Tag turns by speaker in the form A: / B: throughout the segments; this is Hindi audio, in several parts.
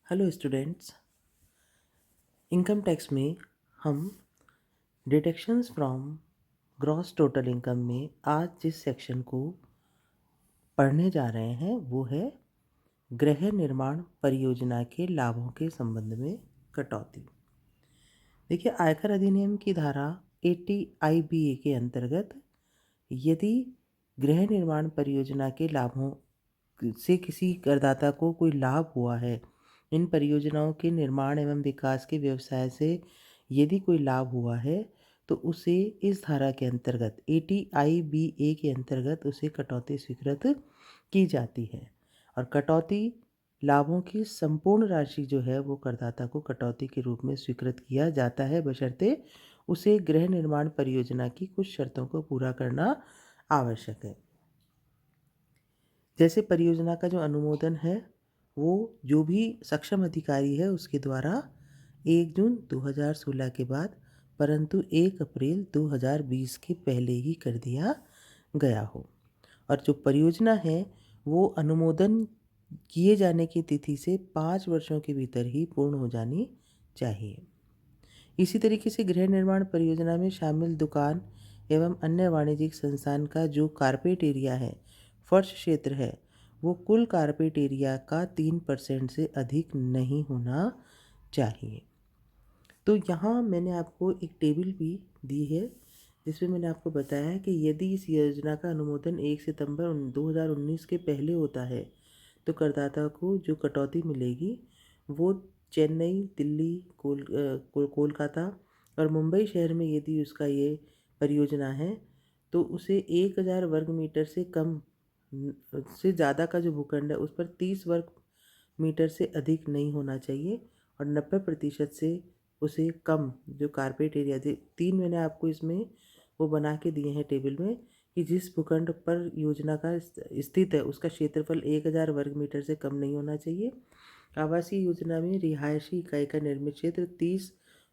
A: Hello students. इनकम टैक्स में हम deductions from gross total income में आज जिस सेक्शन को पढ़ने जा रहे हैं वो है गृह निर्माण परियोजना के लाभों के संबंध में कटौती। देखिए, आयकर अधिनियम की धारा 80 IBA के अंतर्गत यदि गृह निर्माण परियोजना के लाभों से किसी करदाता को कोई लाभ हुआ है, इन परियोजनाओं के निर्माण एवं विकास के व्यवसाय से यदि कोई लाभ हुआ है तो उसे इस धारा के अंतर्गत 80 IBA के अंतर्गत उसे कटौती स्वीकृत की जाती है। और कटौती लाभों की संपूर्ण राशि जो है वो करदाता को कटौती के रूप में स्वीकृत किया जाता है, बशर्ते उसे गृह निर्माण परियोजना की कुछ शर्तों को पूरा करना आवश्यक है। जैसे परियोजना का जो अनुमोदन है वो जो भी सक्षम अधिकारी है उसके द्वारा 1 जून 2016 के बाद परंतु 1 अप्रैल 2020 के पहले ही कर दिया गया हो। और जो परियोजना है वो अनुमोदन किए जाने की तिथि से 5 वर्षों के भीतर ही पूर्ण हो जानी चाहिए। इसी तरीके से गृह निर्माण परियोजना में शामिल दुकान एवं अन्य वाणिज्यिक संस्थान का जो कारपेट एरिया है, फर्श क्षेत्र है, वो कुल कारपेट एरिया का 3% से अधिक नहीं होना चाहिए। तो यहाँ मैंने आपको एक टेबल भी दी है जिसमें मैंने आपको बताया है कि यदि इस योजना का अनुमोदन 1 सितंबर 2019 के पहले होता है तो करदाता को जो कटौती मिलेगी वो चेन्नई, दिल्ली, कोलकाता और मुंबई शहर में यदि उसका ये परियोजना है तो उसे 1000 वर्ग मीटर से कम से ज़्यादा का जो भूखंड है उस पर 30 वर्ग मीटर से अधिक नहीं होना चाहिए और 90% से उसे कम जो कारपेट एरिया थे, 3 मैंने आपको इसमें वो बना के दिए हैं टेबल में कि जिस भूखंड पर योजना का स्थित है उसका क्षेत्रफल 1000 वर्ग मीटर से कम नहीं होना चाहिए। आवासीय योजना में रिहायशी इकाई का निर्मित क्षेत्र 30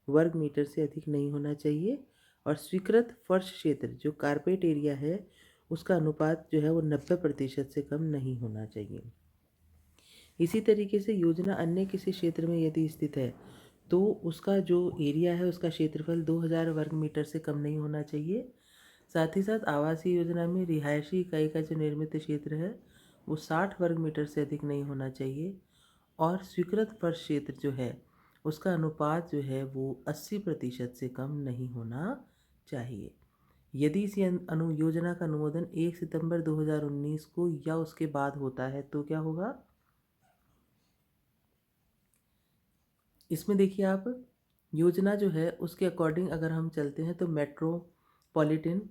A: वर्ग मीटर से अधिक नहीं होना चाहिए और स्वीकृत फर्श क्षेत्र जो कारपेट एरिया है उसका अनुपात जो है वो 90% से कम नहीं होना चाहिए। इसी तरीके से योजना अन्य किसी क्षेत्र में यदि स्थित है तो उसका जो एरिया है उसका क्षेत्रफल 2000 वर्ग मीटर से कम नहीं होना चाहिए। साथ ही साथ आवासीय योजना में रिहायशी इकाई का जो निर्मित क्षेत्र है वो 60 वर्ग मीटर से अधिक नहीं होना चाहिए और स्वीकृत फर्श क्षेत्र जो है उसका अनुपात जो है वो 80% से कम नहीं होना चाहिए। यदि इस योजना का अनुमोदन 1 सितंबर 2019 को या उसके बाद होता है तो क्या होगा, इसमें देखिए आप योजना जो है उसके अकॉर्डिंग अगर हम चलते हैं तो मेट्रोपॉलिटन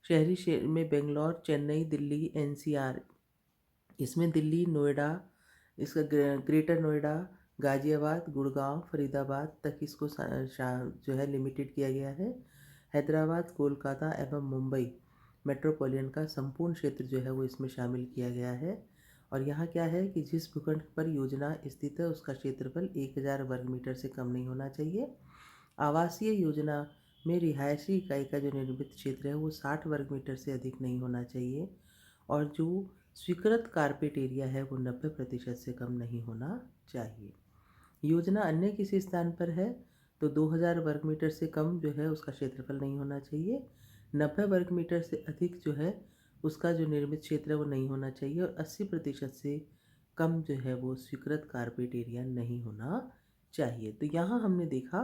A: शहरी क्षेत्र में बेंगलोर, चेन्नई, दिल्ली, NCR, इसमें दिल्ली, नोएडा, इसका ग्रेटर नोएडा, गाज़ियाबाद, गुड़गांव, फरीदाबाद तक इसको जो है लिमिटेड किया गया है। हैदराबाद, कोलकाता एवं मुंबई मेट्रोपॉलिटन का संपूर्ण क्षेत्र जो है वो इसमें शामिल किया गया है। और यहाँ क्या है कि जिस भूखंड पर योजना स्थित है उसका क्षेत्रफल 1000 वर्ग मीटर से कम नहीं होना चाहिए। आवासीय योजना में रिहायशी इकाई का जो निर्मित क्षेत्र है वो 60 वर्ग मीटर से अधिक नहीं होना चाहिए और जो स्वीकृत कारपेट एरिया है वो 90% से कम नहीं होना चाहिए। योजना अन्य किसी स्थान पर है तो 2000 वर्ग मीटर से कम जो है उसका क्षेत्रफल नहीं होना चाहिए। 90 वर्ग मीटर से अधिक जो है उसका जो निर्मित क्षेत्र है वो नहीं होना चाहिए और 80% से कम जो है वो स्वीकृत कारपेट एरिया नहीं होना चाहिए। तो यहाँ हमने देखा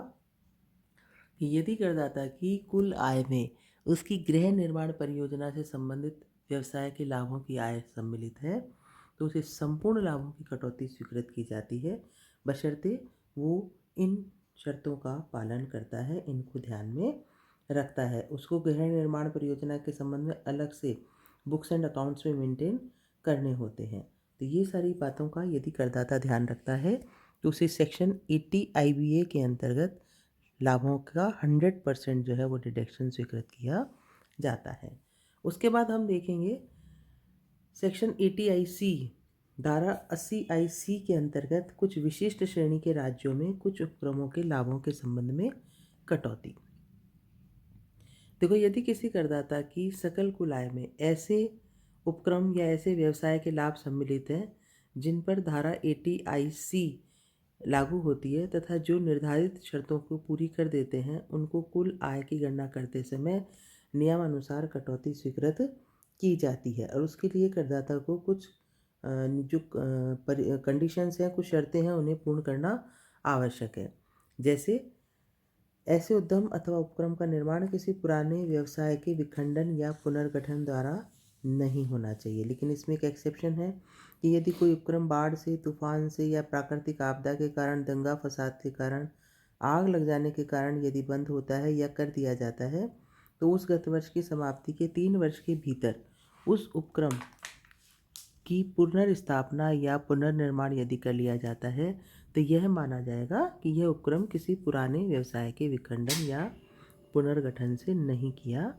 A: कि यदि करदाता की कुल आय में उसकी गृह निर्माण परियोजना से संबंधित व्यवसाय के लाभों की आय सम्मिलित है तो उसे संपूर्ण लाभों की कटौती स्वीकृत की जाती है, बशर्ते वो इन शर्तों का पालन करता है, इनको ध्यान में रखता है। उसको गृह निर्माण परियोजना के संबंध में अलग से बुक्स एंड अकाउंट्स में मेंटेन करने होते हैं। तो ये सारी बातों का यदि करदाता ध्यान रखता है तो उसे सेक्शन 80 IBA के अंतर्गत लाभों का 100% जो है वो डिडक्शन स्वीकृत किया जाता है। उसके बाद हम देखेंगे सेक्शन 80 IC धारा 80 IC के अंतर्गत कुछ विशिष्ट श्रेणी के राज्यों में कुछ उपक्रमों के लाभों के संबंध में कटौती। देखो, यदि किसी करदाता की सकल कुल आय में ऐसे उपक्रम या ऐसे व्यवसाय के लाभ सम्मिलित हैं जिन पर धारा 80 IC लागू होती है तथा जो निर्धारित शर्तों को पूरी कर देते हैं उनको कुल आय की गणना करते समय नियमानुसार कटौती स्वीकृत की जाती है। और उसके लिए करदाता को कुछ जो कंडीशंस हैं, कुछ शर्तें हैं, उन्हें पूर्ण करना आवश्यक है। जैसे ऐसे उद्यम अथवा उपक्रम का निर्माण किसी पुराने व्यवसाय के विखंडन या पुनर्गठन द्वारा नहीं होना चाहिए। लेकिन इसमें एक एक्सेप्शन है कि यदि कोई उपक्रम बाढ़ से, तूफान से या प्राकृतिक आपदा के कारण, दंगा फसाद के कारण, आग लग जाने के कारण यदि बंद होता है या कर दिया जाता है तो उस गत वर्ष की समाप्ति के 3 वर्ष के भीतर उस उपक्रम की पुनर्स्थापना या पुनर्निर्माण यदि कर लिया जाता है तो यह माना जाएगा कि यह उपक्रम किसी पुराने व्यवसाय के विखंडन या पुनर्गठन से नहीं किया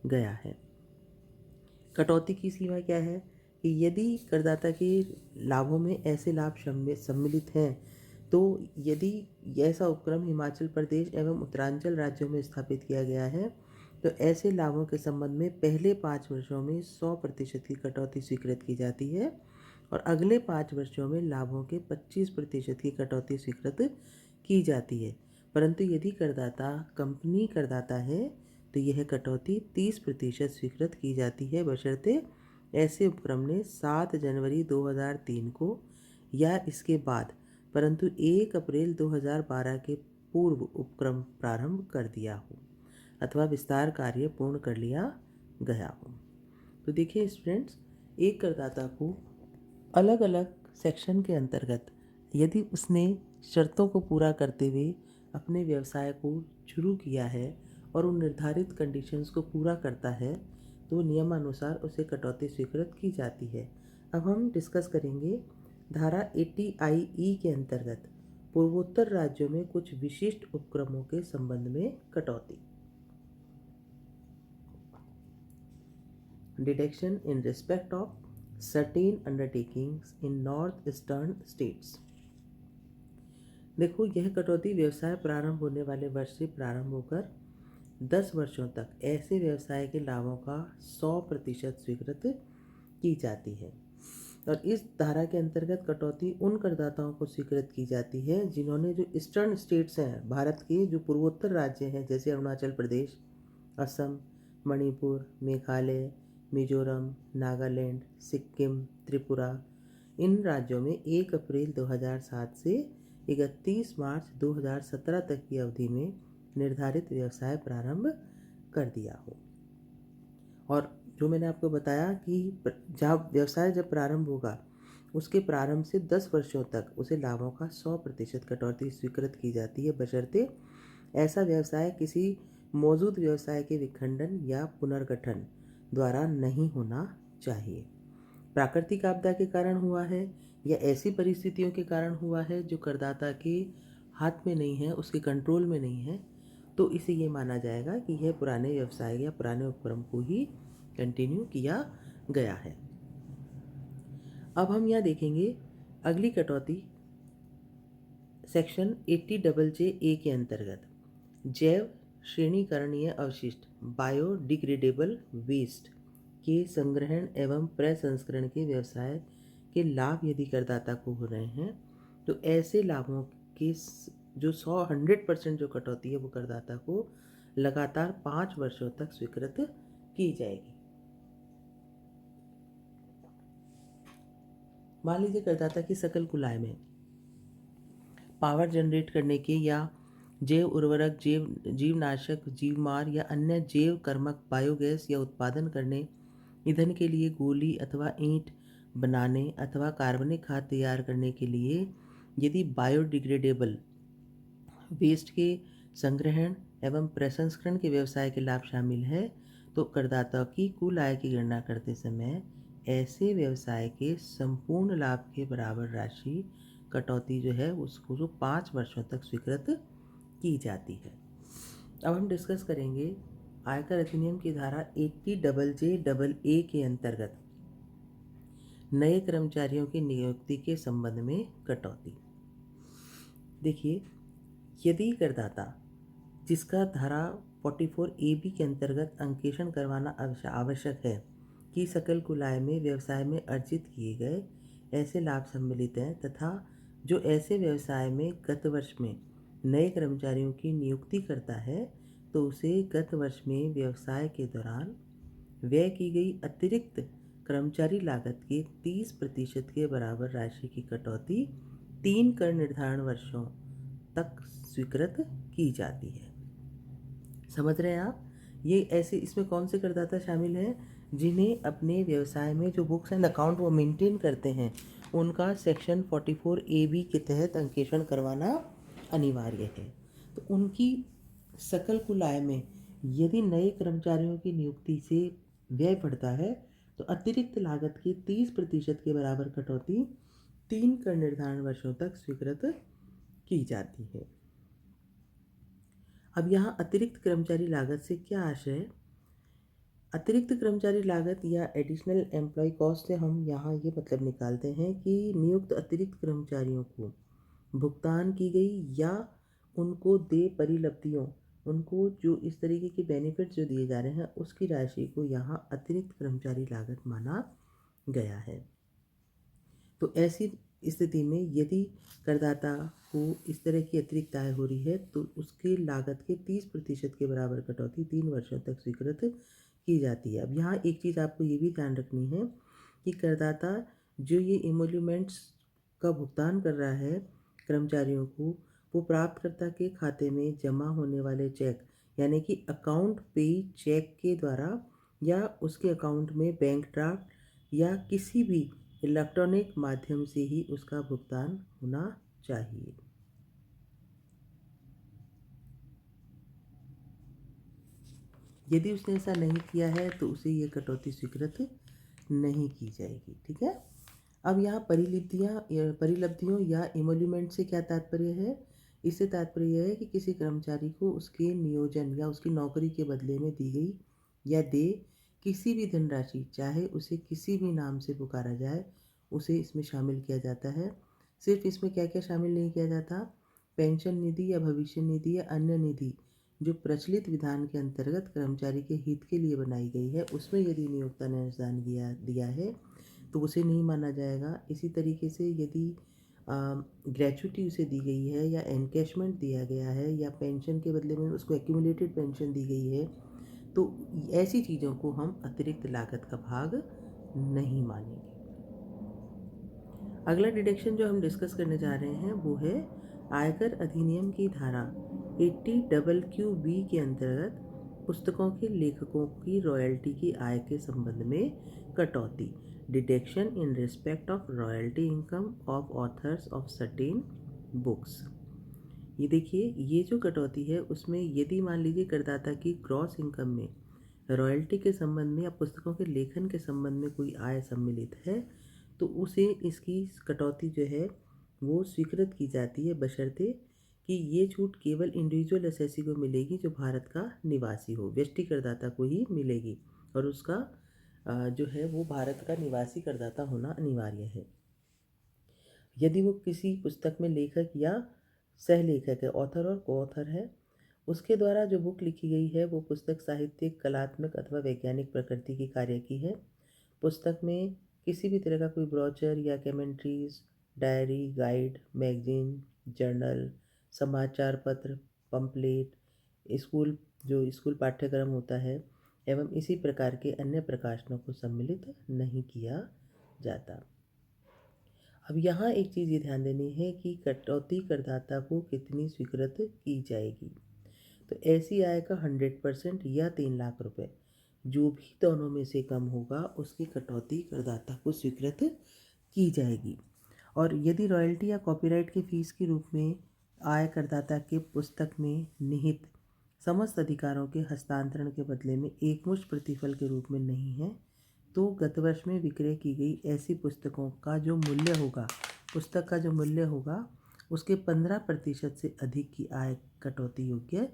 A: गया है। कटौती की सीमा क्या है कि यदि करदाता के लाभों में ऐसे लाभ सम्मिलित हैं तो यदि ऐसा उपक्रम हिमाचल प्रदेश एवं उत्तरांचल राज्यों में स्थापित किया गया है तो ऐसे लाभों के संबंध में पहले 5 वर्षों में 100% की कटौती स्वीकृत की जाती है और अगले 5 वर्षों में लाभों के 25% की कटौती स्वीकृत की जाती है। परंतु यदि करदाता कंपनी करदाता है तो यह कटौती 30% स्वीकृत की जाती है, बशर्ते ऐसे उपक्रम ने 7 जनवरी 2003 को या इसके बाद परंतु 1 अप्रैल 2012 के पूर्व उपक्रम प्रारंभ कर दिया हो अथवा विस्तार कार्य पूर्ण कर लिया गया हो। तो देखिए स्टूडेंट्स, एक करदाता को अलग अलग सेक्शन के अंतर्गत यदि उसने शर्तों को पूरा करते हुए अपने व्यवसाय को शुरू किया है और उन निर्धारित कंडीशंस को पूरा करता है तो नियमानुसार उसे कटौती स्वीकृत की जाती है। अब हम डिस्कस करेंगे धारा 80IE के अंतर्गत पूर्वोत्तर राज्यों में कुछ विशिष्ट उपक्रमों के संबंध में कटौती। Deduction in respect of certain undertakings in north eastern states. देखो, यह कटौती व्यवसाय प्रारंभ होने वाले वर्ष से प्रारंभ होकर 10 वर्षों तक ऐसे व्यवसाय के लाभों का 100% स्वीकृत की जाती है। और इस धारा के अंतर्गत कटौती उन करदाताओं को स्वीकृत की जाती है जिन्होंने जो ईस्टर्न स्टेट्स हैं, भारत के जो पूर्वोत्तर राज्य हैं जैसे अरुणाचल प्रदेश, असम, मणिपुर, मेघालय, मिजोरम, नागालैंड, सिक्किम, त्रिपुरा, इन राज्यों में 1 अप्रैल 2007 से 31 मार्च 2017 तक की अवधि में निर्धारित व्यवसाय प्रारंभ कर दिया हो। और जो मैंने आपको बताया कि जब व्यवसाय प्रारंभ होगा उसके प्रारंभ से 10 वर्षों तक उसे लाभों का 100% कटौती स्वीकृत की जाती है, बशर्ते ऐसा व्यवसाय किसी मौजूद व्यवसाय के विखंडन या पुनर्गठन द्वारा नहीं होना चाहिए, प्राकृतिक आपदा के कारण हुआ है या ऐसी परिस्थितियों के कारण हुआ है जो करदाता के हाथ में नहीं है, उसके कंट्रोल में नहीं है, तो इसे ये माना जाएगा कि यह पुराने व्यवसाय या पुराने उपक्रम को ही कंटिन्यू किया गया है। अब हम यहाँ देखेंगे अगली कटौती सेक्शन 80JJ के अंतर्गत जैव श्रेणीकरणीय अवशिष्ट बायोडिग्रेडेबल वेस्ट के संग्रहण एवं प्रसंस्करण के व्यवसाय के लाभ यदि करदाता को हो रहे हैं तो ऐसे लाभों के जो 100% जो कटौती है वो करदाता को लगातार 5 वर्षों तक स्वीकृत की जाएगी। मान लीजिए करदाता की सकल कुल आय में पावर जनरेट करने के या जैव उर्वरक, जीवनाशक, जीवमार या अन्य जैव कर्मक, बायोगैस या उत्पादन करने, ईंधन के लिए गोली अथवा ईंट बनाने अथवा कार्बनिक खाद तैयार करने के लिए यदि बायोडिग्रेडेबल वेस्ट के संग्रहण एवं प्रसंस्करण के व्यवसाय के लाभ शामिल है तो करदाता की कुल आय की गणना करते समय ऐसे व्यवसाय के संपूर्ण लाभ के बराबर राशि कटौती जो है उसको जो 5 वर्षों तक स्वीकृत की जाती है। अब हम डिस्कस करेंगे आयकर अधिनियम की धारा 80JJA के अंतर्गत नए कर्मचारियों की नियुक्ति के संबंध में कटौती। देखिए, यदि करदाता जिसका धारा 44AB के अंतर्गत अंकेक्षण करवाना आवश्यक है कि सकल कुल आय में व्यवसाय में अर्जित किए गए ऐसे लाभ सम्मिलित हैं तथा जो ऐसे व्यवसाय में गत वर्ष में नए कर्मचारियों की नियुक्ति करता है तो उसे गत वर्ष में व्यवसाय के दौरान व्यय की गई अतिरिक्त कर्मचारी लागत के 30% के बराबर राशि की कटौती 3 कर निर्धारण वर्षों तक स्वीकृत की जाती है। समझ रहे हैं आप? ये ऐसे इसमें कौन से करदाता शामिल हैं? जिन्हें अपने व्यवसाय में जो बुक्स एंड अकाउंट वो मेंटेन करते हैं उनका सेक्शन 44A(b) के तहत अंकेक्षण करवाना अनिवार्य है। तो उनकी सकल कुल आय में यदि नए कर्मचारियों की नियुक्ति से व्यय बढ़ता है तो अतिरिक्त लागत की 30% के बराबर कटौती 3 कर निर्धारण वर्षों तक स्वीकृत की जाती है। अब यहाँ अतिरिक्त कर्मचारी लागत से क्या आशय है? अतिरिक्त कर्मचारी लागत या एडिशनल एम्प्लॉय कॉस्ट से हम यहाँ ये मतलब निकालते हैं कि नियुक्त अतिरिक्त कर्मचारियों को भुगतान की गई या उनको दे परिलब्धियों, उनको जो इस तरीके के बेनिफिट जो दिए जा रहे हैं उसकी राशि को यहाँ अतिरिक्त कर्मचारी लागत माना गया है। तो ऐसी स्थिति में यदि करदाता को इस तरह की अतिरिक्त आय हो रही है तो उसकी लागत के 30% के बराबर कटौती 3 वर्षों तक स्वीकृत की जाती है। अब यहाँ एक चीज़ आपको ये भी ध्यान रखनी है कि करदाता जो ये इमोल्यूमेंट्स का भुगतान कर रहा है कर्मचारियों को, वो प्राप्तकर्ता के खाते में जमा होने वाले चेक यानी कि अकाउंट पे चेक के द्वारा या उसके अकाउंट में बैंक ड्राफ्ट या किसी भी इलेक्ट्रॉनिक माध्यम से ही उसका भुगतान होना चाहिए। यदि उसने ऐसा नहीं किया है तो उसे ये कटौती स्वीकृत नहीं की जाएगी। ठीक है। अब यहाँ परिलब्धियों या इमोल्यूमेंट से क्या तात्पर्य है? इससे तात्पर्य यह है कि किसी कर्मचारी को उसके नियोजन या उसकी नौकरी के बदले में दी गई या दे किसी भी धनराशि, चाहे उसे किसी भी नाम से पुकारा जाए, उसे इसमें शामिल किया जाता है। सिर्फ इसमें क्या क्या शामिल नहीं किया जाता? पेंशन निधि या भविष्य निधि या अन्य निधि जो प्रचलित विधान के अंतर्गत कर्मचारी के हित के लिए बनाई गई है, उसमें यदि नियोक्ता ने अनुदान दिया है तो उसे नहीं माना जाएगा। इसी तरीके से यदि ग्रेच्युटी उसे दी गई है या एनकैशमेंट दिया गया है या पेंशन के बदले में उसको एक्यूमुलेटेड पेंशन दी गई है तो ऐसी चीज़ों को हम अतिरिक्त लागत का भाग नहीं मानेंगे। अगला डिडक्शन जो हम डिस्कस करने जा रहे हैं वो है आयकर अधिनियम की धारा 80QQ(b) के अंतर्गत पुस्तकों के लेखकों की रॉयल्टी की आय के संबंध में कटौती, deduction in respect of royalty income of authors of certain books. ये देखिए, ये जो कटौती है उसमें यदि मान लीजिए करदाता की ग्रॉस इनकम में रॉयल्टी के संबंध में या पुस्तकों के लेखन के संबंध में कोई आय सम्मिलित है तो उसे इसकी कटौती जो है वो स्वीकृत की जाती है, बशर्ते कि ये छूट केवल इंडिविजुअल असेसी को मिलेगी जो भारत का निवासी हो, व्यष्टि करदाता को ही मिलेगी और उसका जो है वो भारत का निवासी करदाता होना अनिवार्य है। यदि वो किसी पुस्तक में लेखक या सहलेखक है, ऑथर और को ऑथर है, उसके द्वारा जो बुक लिखी गई है वो पुस्तक साहित्यिक, कलात्मक अथवा वैज्ञानिक प्रकृति की कार्य की है। पुस्तक में किसी भी तरह का कोई ब्रोचर या commentaries, diary, guide, magazine, journal, समाचार पत्र, पंपलेट, स्कूल पाठ्यक्रम होता है एवं इसी प्रकार के अन्य प्रकाशनों को सम्मिलित नहीं किया जाता। अब यहाँ एक चीज़ ये ध्यान देनी है कि कटौती करदाता को कितनी स्वीकृत की जाएगी। तो ऐसी आय का 100% या 3 लाख रुपए, जो भी दोनों में से कम होगा उसकी कटौती करदाता को स्वीकृत की जाएगी। और यदि रॉयल्टी या कॉपीराइट के फीस के रूप में आय करदाता के पुस्तक में निहित समस्त अधिकारों के हस्तांतरण के बदले में एकमुश्त प्रतिफल के रूप में नहीं है तो गत वर्ष में विक्रय की गई ऐसी पुस्तकों का जो मूल्य होगा, पुस्तक का जो मूल्य होगा उसके 15% से अधिक की आय कटौती योग्य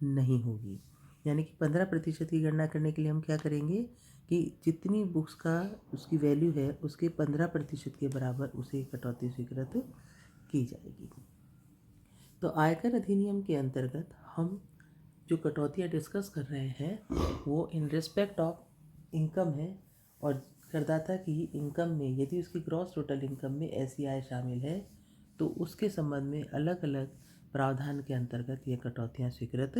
A: नहीं होगी। यानी कि 15% की गणना करने के लिए हम क्या करेंगे कि जितनी बुक्स का उसकी वैल्यू है उसके 15% के बराबर उसे कटौती स्वीकृत की जाएगी। तो आयकर अधिनियम के अंतर्गत हम जो कटौतियाँ डिस्कस कर रहे हैं वो इन रिस्पेक्ट ऑफ इनकम है और करदाता की इनकम में यदि उसकी ग्रॉस टोटल इनकम में ऐसी आय शामिल है तो उसके संबंध में अलग अलग प्रावधान के अंतर्गत ये कटौतियाँ स्वीकृत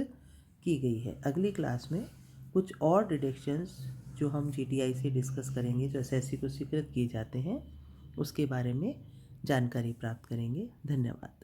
A: की गई है। अगली क्लास में कुछ और डिडक्शंस जो हम जीटीआई से डिस्कस करेंगे, जो एसएससी को स्वीकृत किए जाते हैं, उसके बारे में जानकारी प्राप्त करेंगे। धन्यवाद।